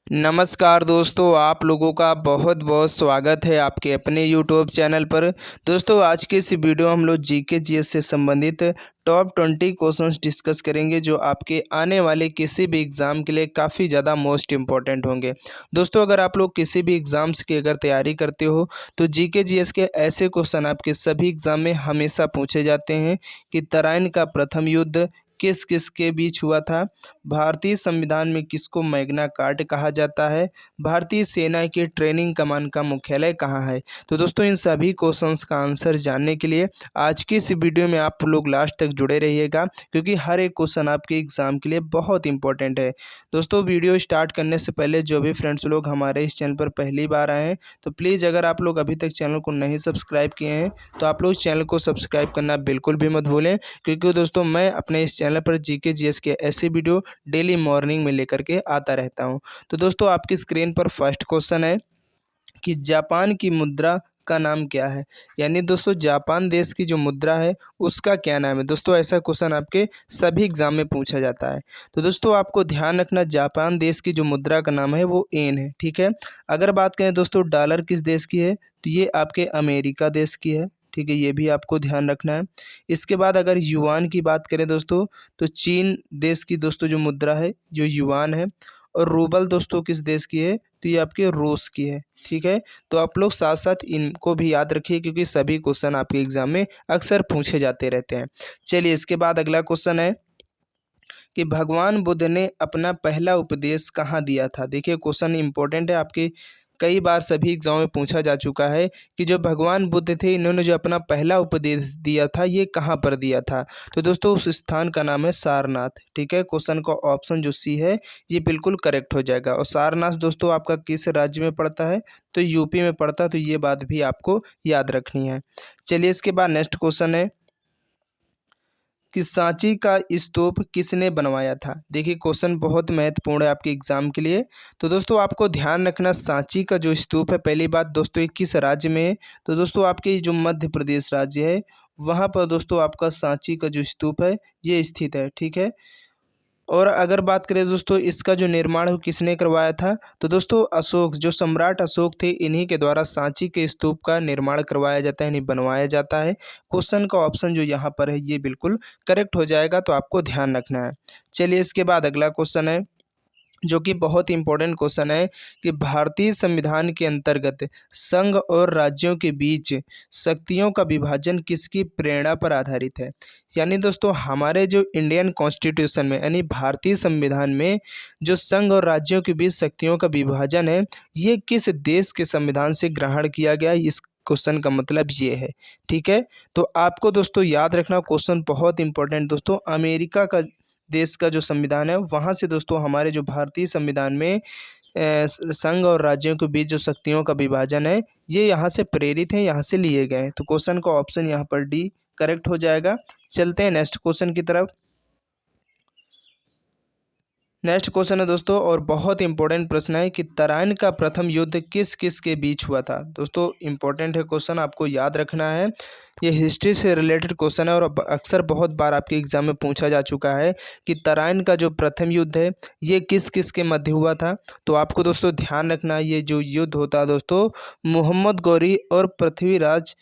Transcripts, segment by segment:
नमस्कार दोस्तों, आप लोगों का बहुत बहुत स्वागत है आपके अपने यूट्यूब चैनल पर। दोस्तों, आज के इस वीडियो हम लोग जीके जीएस से संबंधित टॉप 20 क्वेश्चंस डिस्कस करेंगे जो आपके आने वाले किसी भी एग्ज़ाम के लिए काफ़ी ज़्यादा मोस्ट इम्पॉर्टेंट होंगे। दोस्तों, अगर आप लोग किसी भी एग्ज़ाम्स की अगर तैयारी करते हो तो जीके जीएस के ऐसे क्वेश्चन आपके सभी एग्ज़ाम में हमेशा पूछे जाते हैं कि तराइन का प्रथम युद्ध किस किस के बीच हुआ था, भारतीय संविधान में किसको मैग्ना कार्टा कहा जाता है, भारतीय सेना की ट्रेनिंग कमान का मुख्यालय कहाँ है। तो दोस्तों, इन सभी क्वेश्चंस का आंसर जानने के लिए आज की इस वीडियो में आप लोग लास्ट तक जुड़े रहिएगा, क्योंकि हर एक क्वेश्चन आपके एग्जाम के लिए बहुत इंपॉर्टेंट है। दोस्तों, वीडियो स्टार्ट करने से पहले जो भी फ्रेंड्स लोग हमारे इस चैनल पर पहली बार आए हैं तो प्लीज़, अगर आप लोग अभी तक चैनल को नहीं सब्सक्राइब किए हैं तो आप लोग चैनल को सब्सक्राइब करना बिल्कुल भी मत भूलें, क्योंकि दोस्तों मैं अपने इस चैनल पर जीके जीएस के ऐसे वीडियो डेली मॉर्निंग में लेकर के आता रहता हूं। तो दोस्तों, आपकी स्क्रीन पर फर्स्ट क्वेश्चन है कि जापान की मुद्रा का नाम क्या है। यानी दोस्तों, जापान देश की जो मुद्रा है उसका क्या नाम है। दोस्तों, ऐसा क्वेश्चन आपके सभी एग्जाम में पूछा जाता है। तो दोस्तों, आपको ध्यान रखना, जापान देश की जो मुद्रा का नाम है वो येन है। ठीक है। अगर बात करें दोस्तों डॉलर किस देश की है, तो ये आपके अमेरिका देश की है। ठीक है, ये भी आपको ध्यान रखना है। इसके बाद अगर युआन की बात करें दोस्तों, तो चीन देश की दोस्तों जो मुद्रा है जो युआन है। और रूबल दोस्तों किस देश की है, तो ये आपके रूस की है। ठीक है। तो आप लोग साथ साथ इनको भी याद रखिए, क्योंकि सभी क्वेश्चन आपके एग्जाम में अक्सर पूछे जाते रहते हैं। चलिए, इसके बाद अगला क्वेश्चन है कि भगवान बुद्ध ने अपना पहला उपदेश कहाँ दिया था। देखिए, क्वेश्चन इंपॉर्टेंट है, आपके कई बार सभी एग्जाम में पूछा जा चुका है कि जो भगवान बुद्ध थे इन्होंने जो अपना पहला उपदेश दिया था ये कहाँ पर दिया था। तो दोस्तों, उस स्थान का नाम है सारनाथ। ठीक है। क्वेश्चन का ऑप्शन जो सी है ये बिल्कुल करेक्ट हो जाएगा। और सारनाथ दोस्तों आपका किस राज्य में पड़ता है, तो यूपी में पड़ता है। तो ये बात भी आपको याद रखनी है। चलिए, इसके बाद नेक्स्ट क्वेश्चन है कि सांची का स्तूप किसने बनवाया था। देखिए, क्वेश्चन बहुत महत्वपूर्ण है आपके एग्जाम के लिए। तो दोस्तों, आपको ध्यान रखना, सांची का जो स्तूप है, पहली बात दोस्तों ये किस राज्य में है। तो दोस्तों, आपके जो मध्य प्रदेश राज्य है वहाँ पर दोस्तों आपका सांची का जो स्तूप है ये स्थित है। ठीक है। और अगर बात करें दोस्तों इसका जो निर्माण वो किसने करवाया था, तो दोस्तों अशोक, जो सम्राट अशोक थे, इन्हीं के द्वारा सांची के स्तूप का निर्माण करवाया जाता है, यानी बनवाया जाता है। क्वेश्चन का ऑप्शन जो यहाँ पर है ये बिल्कुल करेक्ट हो जाएगा, तो आपको ध्यान रखना है। चलिए, इसके बाद अगला क्वेश्चन है जो कि बहुत इंपॉर्टेंट क्वेश्चन है कि भारतीय संविधान के अंतर्गत संघ और राज्यों के बीच शक्तियों का विभाजन किसकी प्रेरणा पर आधारित है। यानी दोस्तों, हमारे जो इंडियन कॉन्स्टिट्यूशन में यानी भारतीय संविधान में जो संघ और राज्यों के बीच शक्तियों का विभाजन है ये किस देश के संविधान से ग्रहण किया गया, इस क्वेश्चन का मतलब ये है। ठीक है। तो आपको दोस्तों याद रखना, क्वेश्चन बहुत इंपॉर्टेंट दोस्तों, अमेरिका का देश का जो संविधान है वहाँ से दोस्तों हमारे जो भारतीय संविधान में संघ और राज्यों के बीच जो शक्तियों का विभाजन है ये यहाँ से प्रेरित है, यहाँ से लिए गए हैं। तो क्वेश्चन का ऑप्शन यहाँ पर डी करेक्ट हो जाएगा। चलते हैं नेक्स्ट क्वेश्चन की तरफ। नेक्स्ट क्वेश्चन है दोस्तों, और बहुत इंपॉर्टेंट प्रश्न है कि तराइन का प्रथम युद्ध किस किस के बीच हुआ था। दोस्तों, इंपॉर्टेंट है क्वेश्चन, आपको याद रखना है। ये हिस्ट्री से रिलेटेड क्वेश्चन है और अक्सर बहुत बार आपके एग्जाम में पूछा जा चुका है कि तराइन का जो प्रथम युद्ध है ये किस किस के मध्य हुआ था। तो आपको दोस्तों ध्यान रखना, ये जो युद्ध होता है दोस्तों मोहम्मद गौरी और पृथ्वीराज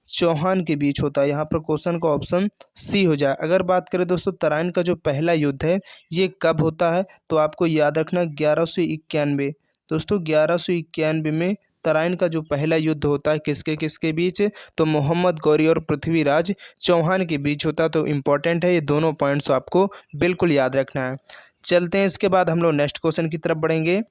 चौहान के बीच होता है। यहाँ पर क्वेश्चन का ऑप्शन सी हो जाए। अगर बात करें दोस्तों तराइन का जो पहला युद्ध है ये कब होता है, तो आपको याद रखना 1191। दोस्तों, 1191 में तराइन का जो पहला युद्ध होता है किसके किसके बीच, तो मोहम्मद गौरी और पृथ्वीराज चौहान के बीच होता है। तो इम्पोर्टेंट है, ये दोनों पॉइंट्स आपको बिल्कुल याद रखना है। चलते हैं, इसके बाद हम लोग नेक्स्ट क्वेश्चन की तरफ बढ़ेंगे।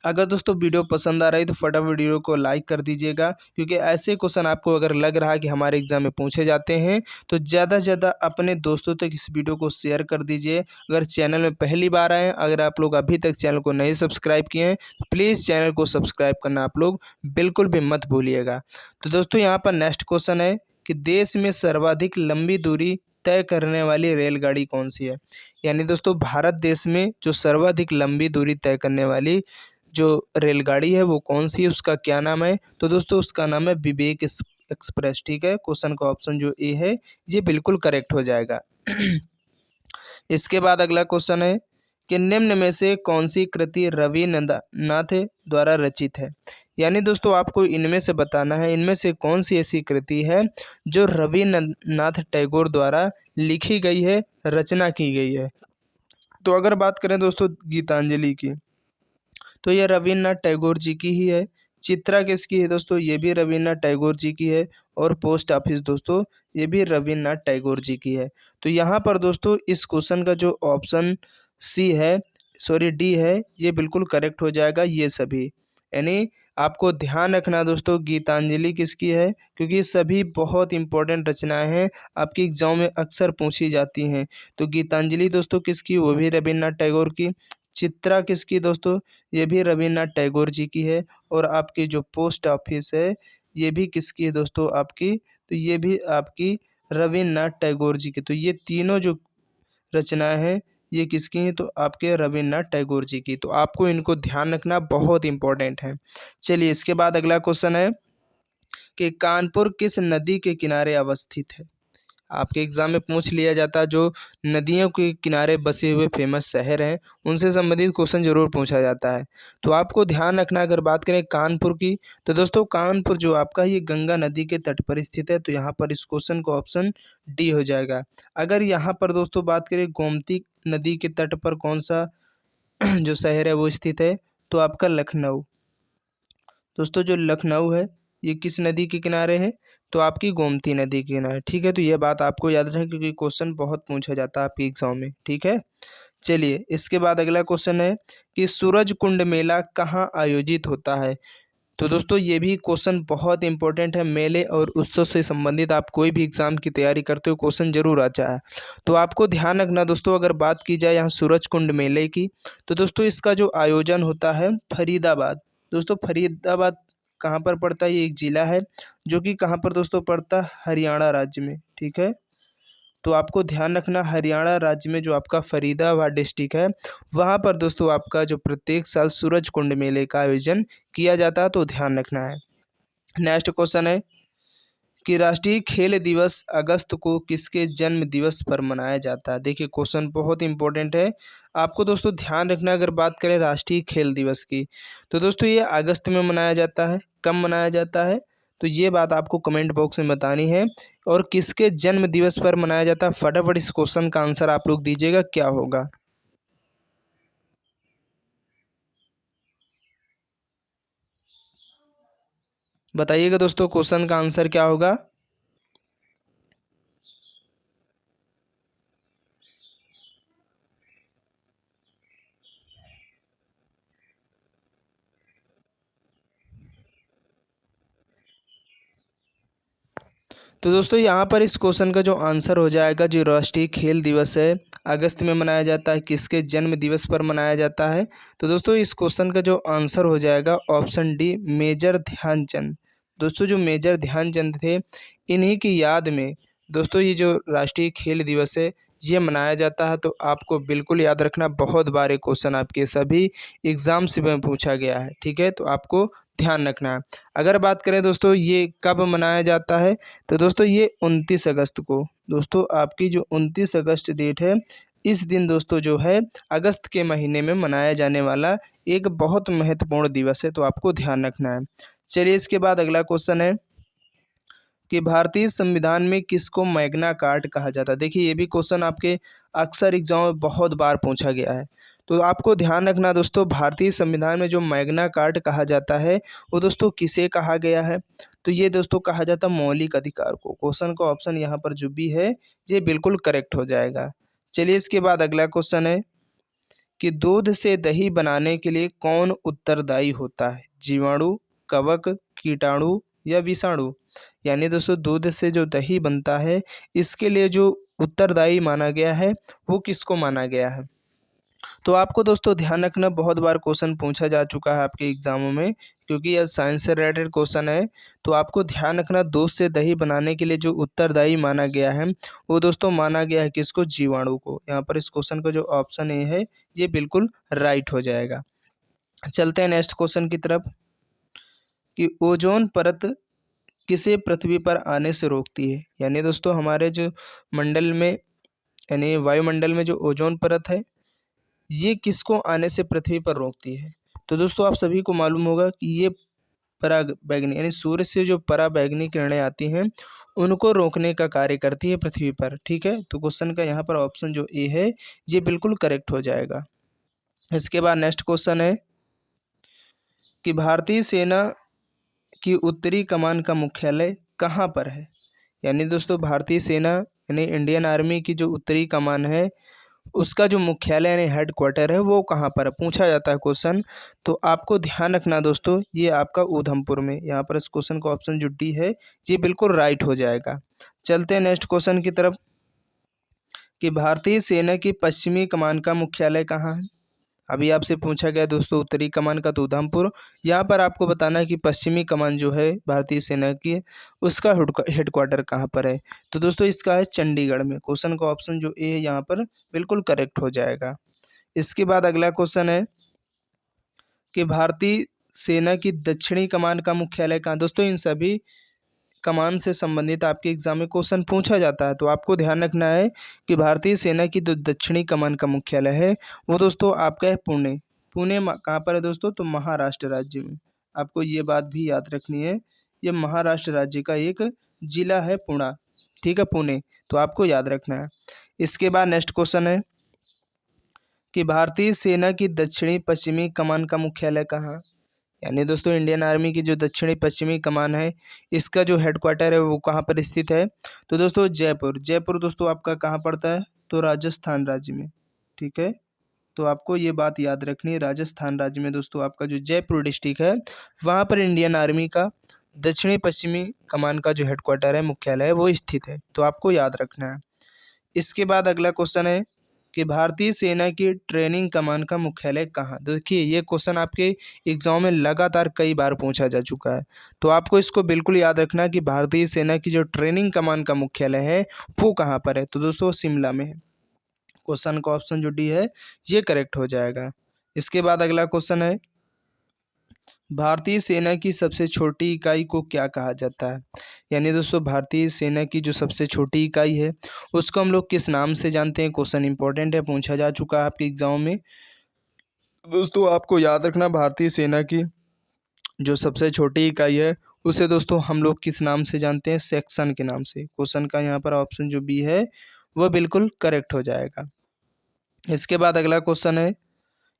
अगर दोस्तों वीडियो पसंद आ रही तो फटाफट वीडियो को लाइक कर दीजिएगा, क्योंकि ऐसे क्वेश्चन आपको अगर लग रहा है कि हमारे एग्जाम में पूछे जाते हैं तो ज़्यादा से ज़्यादा अपने दोस्तों तक इस वीडियो को शेयर कर दीजिए। अगर चैनल में पहली बार आए हैं, अगर आप लोग अभी तक चैनल को नहीं सब्सक्राइब किए हैं तो प्लीज़ चैनल को सब्सक्राइब करना आप लोग बिल्कुल भी मत भूलिएगा। तो दोस्तों, यहाँ पर नेक्स्ट क्वेश्चन है कि देश में सर्वाधिक लंबी दूरी तय करने वाली रेलगाड़ी कौन सी है। यानी दोस्तों, भारत देश में जो सर्वाधिक लंबी दूरी तय करने वाली जो रेलगाड़ी है वो कौन सी है, उसका क्या नाम है, तो दोस्तों उसका नाम है विवेक एक्सप्रेस। ठीक है। क्वेश्चन का ऑप्शन जो ए है ये बिल्कुल करेक्ट हो जाएगा। इसके बाद अगला क्वेश्चन है कि निम्न में से कौन सी कृति रविन्द्रनाथ द्वारा रचित है। यानी दोस्तों आपको इनमें से बताना है, इनमें से कौन सी ऐसी कृति है जो रविन्द्रनाथ टैगोर द्वारा लिखी गई है, रचना की गई है। तो अगर बात करें दोस्तों गीतांजलि की, तो ये रविन्द्रनाथ टैगोर जी की ही है। चित्रा किसकी है दोस्तों, ये भी रविन्द्रनाथ टैगोर जी की है। और पोस्ट ऑफिस दोस्तों, ये भी रविन्द्रनाथ टैगोर जी की है। तो यहाँ पर दोस्तों इस क्वेश्चन का जो ऑप्शन सी है, सॉरी डी है, ये बिल्कुल करेक्ट हो जाएगा, ये सभी। यानी आपको ध्यान रखना दोस्तों, गीतांजलि किसकी है, क्योंकि ये सभी बहुत इंपॉर्टेंट रचनाएं हैं, आपकी एग्जाम में अक्सर पूछी जाती हैं। तो गीतांजलि दोस्तों किसकी, वो भी रविन्द्रनाथ टैगोर की। चित्रा किसकी दोस्तों, ये भी रविन्द्रनाथ टैगोर जी की है। और आपकी जो पोस्ट ऑफिस है, ये भी किसकी है दोस्तों आपकी, तो ये भी आपकी रविन्द्रनाथ टैगोर जी की। तो ये तीनों जो रचनाएं हैं, ये किसकी हैं, तो आपके रविन्द्रनाथ टैगोर जी की। तो आपको इनको ध्यान रखना बहुत इंपॉर्टेंट है। चलिए इसके बाद अगला क्वेश्चन है कि कानपुर किस नदी के किनारे अवस्थित है। आपके एग्जाम में पूछ लिया जाता है, जो नदियों के किनारे बसे हुए फेमस शहर हैं उनसे संबंधित क्वेश्चन जरूर पूछा जाता है। तो आपको ध्यान रखना, अगर बात करें कानपुर की, तो दोस्तों कानपुर जो आपका ये गंगा नदी के तट पर स्थित है। तो यहाँ पर इस क्वेश्चन का ऑप्शन डी हो जाएगा। अगर यहाँ पर दोस्तों बात करें गोमती नदी के तट पर कौन सा जो शहर है वो स्थित है, तो आपका लखनऊ। दोस्तों जो लखनऊ है ये किस नदी के किनारे है, तो आपकी गोमती नदी के किनारे। ठीक है, तो ये बात आपको याद रखें क्योंकि क्वेश्चन बहुत पूछा जाता है आपके एग्जाम में। ठीक है, चलिए इसके बाद अगला क्वेश्चन है कि सूरज कुंड मेला कहाँ आयोजित होता है। तो दोस्तों ये भी क्वेश्चन बहुत इंपॉर्टेंट है। मेले और उत्सव से संबंधित आप कोई भी एग्जाम की तैयारी करते हो क्वेश्चन जरूर आता है। तो आपको ध्यान रखना दोस्तों, अगर बात की जाए यहाँ सूरज कुंड मेले की, तो दोस्तों इसका जो आयोजन होता है फरीदाबाद। दोस्तों फरीदाबाद कहाँ पर पड़ता है, ये एक जिला है जो कि कहाँ पर दोस्तों पड़ता है, हरियाणा राज्य में। ठीक है, तो आपको ध्यान रखना हरियाणा राज्य में जो आपका फरीदाबाद डिस्ट्रिक्ट है, वहाँ पर दोस्तों आपका जो प्रत्येक साल सूरज कुंड मेले का आयोजन किया जाता है। तो ध्यान रखना है। नेक्स्ट क्वेश्चन है कि राष्ट्रीय खेल दिवस अगस्त को किसके जन्म दिवस पर मनाया जाता है। देखिए क्वेश्चन बहुत इंपॉर्टेंट है, आपको दोस्तों ध्यान रखना। अगर बात करें राष्ट्रीय खेल दिवस की, तो दोस्तों ये अगस्त में मनाया जाता है। कब मनाया जाता है, तो ये बात आपको कमेंट बॉक्स में बतानी है। और किसके जन्म दिवस पर मनाया जाता है, फटाफट इस क्वेश्चन का आंसर आप लोग दीजिएगा, क्या होगा। बताइएगा दोस्तों क्वेश्चन का आंसर क्या होगा। तो दोस्तों यहाँ पर इस क्वेश्चन का जो आंसर हो जाएगा, जो राष्ट्रीय खेल दिवस है अगस्त में मनाया जाता है, किसके जन्म दिवस पर मनाया जाता है। तो दोस्तों इस क्वेश्चन का जो आंसर हो जाएगा ऑप्शन डी, मेजर ध्यानचंद। दोस्तों जो मेजर ध्यानचंद थे, इन्हीं की याद में दोस्तों ये जो राष्ट्रीय खेल दिवस है ये मनाया जाता है। तो आपको बिल्कुल याद रखना, बहुत बार ये क्वेश्चन आपके सभी एग्जाम्स में पूछा गया है। ठीक है, तो आपको ध्यान रखना है। अगर बात करें दोस्तों ये कब मनाया जाता है, तो दोस्तों ये 29 अगस्त को। दोस्तों आपकी जो 29 अगस्त डेट है, इस दिन दोस्तों जो है अगस्त के महीने में मनाया जाने वाला एक बहुत महत्वपूर्ण दिवस है। तो आपको ध्यान रखना है। चलिए इसके बाद अगला क्वेश्चन है कि भारतीय संविधान में किसको मैग्ना कार्ट कहा जाता है। देखिए ये भी क्वेश्चन आपके अक्सर एग्जाम में बहुत बार पूछा गया है। तो आपको ध्यान रखना दोस्तों, भारतीय संविधान में जो मैग्ना कार्ट कहा जाता है वो दोस्तों किसे कहा गया है, तो ये दोस्तों कहा जाता है मौलिक अधिकार को। क्वेश्चन का ऑप्शन यहाँ पर जो भी है ये बिल्कुल करेक्ट हो जाएगा। चलिए इसके बाद अगला क्वेश्चन है कि दूध से दही बनाने के लिए कौन उत्तरदायी होता है, जीवाणु, कवक, कीटाणु या विषाणु। यानी दोस्तों दूध से जो दही बनता है इसके लिए जो उत्तरदायी माना गया है वो किसको माना गया है। तो आपको दोस्तों ध्यान रखना, बहुत बार क्वेश्चन पूछा जा चुका है आपके एग्जामों में, क्योंकि यह साइंस से रिलेटेड क्वेश्चन है। तो आपको ध्यान रखना, दूध से दही बनाने के लिए जो उत्तरदायी माना गया है वो दोस्तों माना गया है किसको, जीवाणु को। यहाँ पर इस क्वेश्चन का जो ऑप्शन ए है ये बिल्कुल राइट हो जाएगा। चलते हैं नेक्स्ट क्वेश्चन की तरफ कि ओजोन परत किसे पृथ्वी पर आने से रोकती है। यानी दोस्तों हमारे जो मंडल में, यानी वायुमंडल में जो ओजोन परत है ये किसको आने से पृथ्वी पर रोकती है? तो दोस्तों आप सभी को मालूम होगा कि ये पराबैंगनी यानी सूर्य से जो पराबैंगनी किरणें आती हैं उनको रोकने का कार्य करती है पृथ्वी पर। ठीक है, तो क्वेश्चन का यहाँ पर ऑप्शन जो ए है ये बिल्कुल करेक्ट हो जाएगा। इसके बाद नेक्स्ट क्वेश्चन है कि भारतीय सेना की उत्तरी कमान का मुख्यालय कहाँ पर है? यानी दोस्तों भारतीय सेना यानी इंडियन आर्मी की जो उत्तरी कमान है उसका जो मुख्यालय यानी हेड क्वार्टर है वो कहाँ पर है, पूछा जाता है क्वेश्चन। तो आपको ध्यान रखना दोस्तों, ये आपका उधमपुर में, यहाँ पर इस क्वेश्चन का ऑप्शन जो डी है ये बिल्कुल राइट हो जाएगा। चलते हैं नेक्स्ट क्वेश्चन की तरफ कि भारतीय सेना की पश्चिमी कमान का मुख्यालय कहाँ है? अभी आपसे पूछा गया दोस्तों उत्तरी कमान का तो उधमपुर, यहाँ पर आपको बताना है कि पश्चिमी कमान जो है भारतीय सेना की उसका हेड क्वार्टर कहाँ पर है? तो दोस्तों इसका है चंडीगढ़ में। क्वेश्चन का ऑप्शन जो ए है यहाँ पर बिल्कुल करेक्ट हो जाएगा। इसके बाद अगला क्वेश्चन है कि भारतीय सेना की दक्षिणी कमान का मुख्यालय कहाँ? दोस्तों इन सभी कमान से संबंधित आपके एग्जाम में क्वेश्चन पूछा जाता है, तो आपको ध्यान रखना है कि भारतीय सेना की जो दक्षिणी कमान का मुख्यालय है वो दोस्तों आपका है पुणे। पुणे कहाँ पर है दोस्तों? तो महाराष्ट्र राज्य में। आपको ये बात भी याद रखनी है, ये महाराष्ट्र राज्य का एक जिला है पुणा। ठीक है, पुणे, तो आपको याद रखना है। इसके बाद नेक्स्ट क्वेश्चन है कि भारतीय सेना की दक्षिणी पश्चिमी कमान का मुख्यालय कहाँ? यानी दोस्तों इंडियन आर्मी की जो दक्षिणी पश्चिमी कमान है इसका जो हेडक्वार्टर है वो कहाँ पर स्थित है? तो दोस्तों जयपुर। जयपुर दोस्तों आपका कहाँ पड़ता है? तो राजस्थान राज्य में। ठीक है, तो आपको ये बात याद रखनी है, राजस्थान राज्य में दोस्तों आपका जो जयपुर डिस्ट्रिक्ट है वहाँ पर इंडियन आर्मी का दक्षिणी पश्चिमी कमान का जो हेडक्वार्टर है मुख्यालय है वो स्थित है, तो आपको याद रखना है। इसके बाद अगला क्वेश्चन है कि भारतीय सेना की ट्रेनिंग कमान का मुख्यालय कहाँ? देखिए ये क्वेश्चन आपके एग्जाम में लगातार कई बार पूछा जा चुका है, तो आपको इसको बिल्कुल याद रखना कि भारतीय सेना की जो ट्रेनिंग कमान का मुख्यालय है वो कहाँ पर है? तो दोस्तों शिमला में है। क्वेश्चन का ऑप्शन जो डी है ये करेक्ट हो जाएगा। इसके बाद अगला क्वेश्चन है भारतीय सेना की सबसे छोटी इकाई को क्या कहा जाता है? यानी दोस्तों भारतीय सेना की जो सबसे छोटी इकाई है उसको हम लोग किस नाम से जानते हैं? क्वेश्चन इंपॉर्टेंट है, पूछा जा चुका है आपके एग्जाम में। दोस्तों आपको याद रखना भारतीय सेना की जो सबसे छोटी इकाई है उसे दोस्तों हम लोग किस नाम से जानते हैं? सेक्शन के नाम से। क्वेश्चन का यहाँ पर ऑप्शन जो बी है वह बिल्कुल करेक्ट हो जाएगा। इसके बाद अगला क्वेश्चन है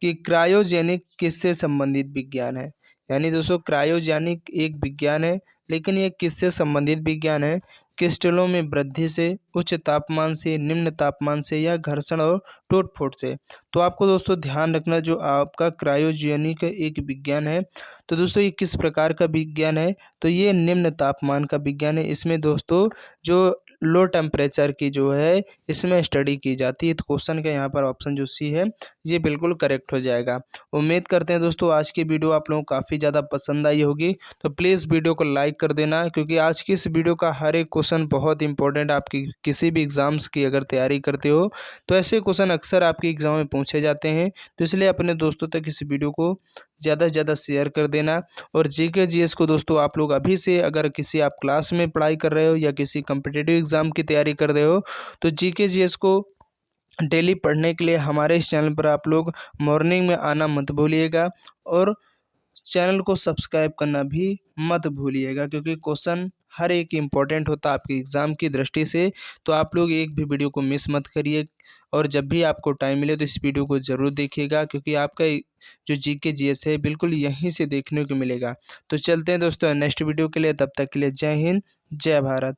कि क्रायोजेनिक किससे संबंधित विज्ञान है? यानी दोस्तों क्रायोजेनिक एक विज्ञान है, लेकिन ये किससे संबंधित विज्ञान है? क्रिस्टलों में वृद्धि से, उच्च तापमान से, निम्न तापमान से या घर्षण और टूट-फूट से। तो आपको दोस्तों ध्यान रखना जो आपका क्रायोजेनिक एक विज्ञान है तो दोस्तों ये किस प्रकार का विज्ञान है? तो ये निम्न तापमान का विज्ञान है। इसमें दोस्तों जो लो टेम्परेचर की जो है इसमें स्टडी की जाती है, तो क्वेश्चन का यहाँ पर ऑप्शन जो सी है ये बिल्कुल करेक्ट हो जाएगा। उम्मीद करते हैं दोस्तों आज की वीडियो आप लोगों को काफ़ी ज़्यादा पसंद आई होगी, तो प्लीज़ वीडियो को लाइक कर देना, क्योंकि आज की इस वीडियो का हर एक क्वेश्चन बहुत इंपॉर्टेंट। आपकी किसी भी एग्ज़ाम्स की अगर तैयारी करते हो तो ऐसे क्वेश्चन अक्सर आपके एग्ज़ाम में पूछे जाते हैं, तो इसलिए अपने दोस्तों तक इस वीडियो को ज़्यादा से ज़्यादा शेयर कर देना। और जीके जीएस को दोस्तों आप लोग अभी से अगर किसी आप क्लास में पढ़ाई कर रहे हो या किसी कम्पिटिटिव एग्ज़ाम की तैयारी कर रहे हो तो जीके जीएस को डेली पढ़ने के लिए हमारे इस चैनल पर आप लोग मॉर्निंग में आना मत भूलिएगा, और चैनल को सब्सक्राइब करना भी मत भूलिएगा, क्योंकि क्वेश्चन हर एक इम्पॉर्टेंट होता है आपके एग्ज़ाम की दृष्टि से। तो आप लोग एक भी वीडियो को मिस मत करिए, और जब भी आपको टाइम मिले तो इस वीडियो को ज़रूर देखिएगा, क्योंकि आपका जो जीके जीएस है बिल्कुल यहीं से देखने को मिलेगा। तो चलते हैं दोस्तों नेक्स्ट वीडियो के लिए, तब तक के लिए जय हिंद, जय भारत।